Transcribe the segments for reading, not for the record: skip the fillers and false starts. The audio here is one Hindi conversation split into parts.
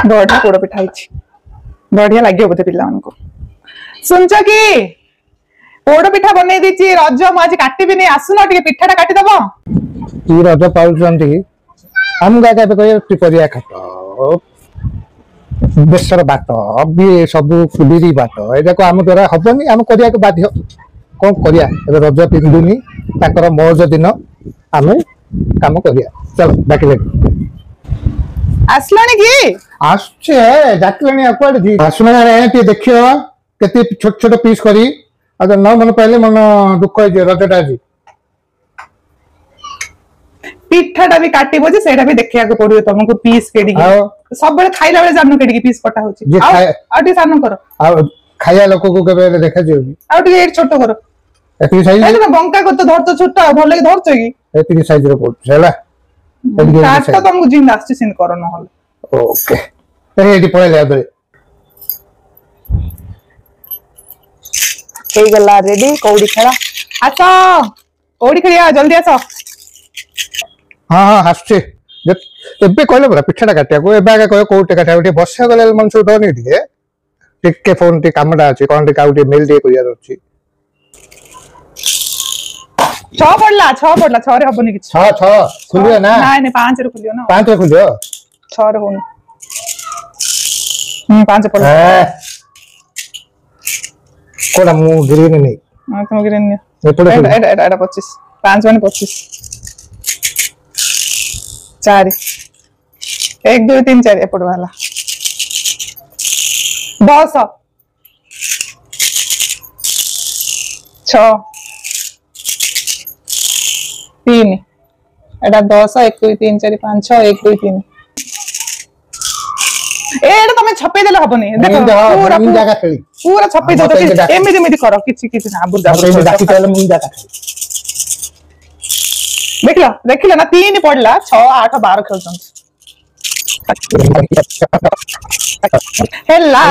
बड़ा पोड़ पिठा बढ़िया लगे बोधे पिला सुनच कि पोड़ पिठा बन दी रज मुझे काटबी आसुन टे पिठाटा काटिदब रज पाँच आम गाय परिया खात बेसर बाट सब बिरी बाट ये आम द्वारा हबनी आम करने बाध्य कौन करिया रज 3 दिन मौज दिन आम काम करिया चल बाकी आसलानी कि आसुचे डाकलानी कुआडे आसुना रे देखियो केते छोट छोट पीस करी अगर न मन पहले मन दुख है रजटा आज पिठाटा भी काटिबो जे सेटा भी देखिया को पड़ियो तुमको पीस केडी सब बेले खाइला बेले जाननो केडी पीस कटा होची आ टी सानो करो आ खाया लोक को केबे देखा जेबी आ टी एक छोटो करो एती साइज ए तो बंका को तो धर तो छोटा भले के धरछ की एती साइज रे पड़ हैला काट तो तुमको जिंदा आछी सिन करो न हल ओके ए एटी पळे ले आबे हे गला रेडी कौड़ी खेला आसो कौड़ी खेलिया जल्दी आसो हां हां हसचे एबे कहले बरा पिठाटा काटिया को एबे आगे कह कोटे काटिया उठी बसे गले मन सु डनी दिए टिके फोन टी कामडा अछि कोन टी काउटी मेल दे करिया अछि 6 पड़ला 6 रे हबनी कि 6 खुलियो ना नहीं 5 रे खुलियो ना 5 रे खुलियो 6 रे होनी 5 पड़ला कोला मु ग्रीन नहीं हां तुम ग्रीन ने एपड़े एटा 25 5 माने 25 4 1 2 3 4 एपड़ वाला 10 6 3 एटा 10 1 2 3 4 5 6 1 2 3 एटा तमे छपे देले हबनी देखो पूरा जगह खेली पूरा छपे दो एमिति मिति करो किछि ना बुझा बाकी चले मुई जगह देखिला ना 3 पड़ला 6 8 12 खेलछन हेला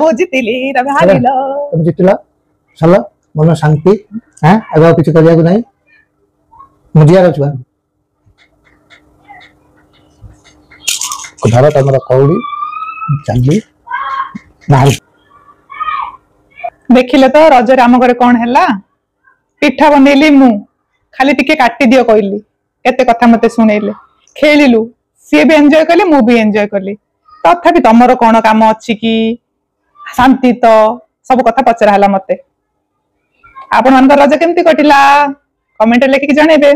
वो जितिली तमे हारिलो तमे जितला चलो मन शांति हैं अगो किछि करिया को नहीं मुझिया रचवा धर तमरा कौड़ी चली बाहर देखिले तो रजरे आम घरे कौन हैला पिठा बनेली मु खाली टिके काटी दियो कहली एते कथा मते सुनेले खेलिलु सी भी एंजॉय करले मु भी एंजॉय करली तथापि तमरो कोन काम अछि कि शांति तो सब कथा पचरा हला मते आपन मन रज केमती कटिला कमेंट लेके जणेबे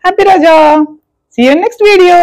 हैप्पी रज सी यू नेक्स्ट वीडियो।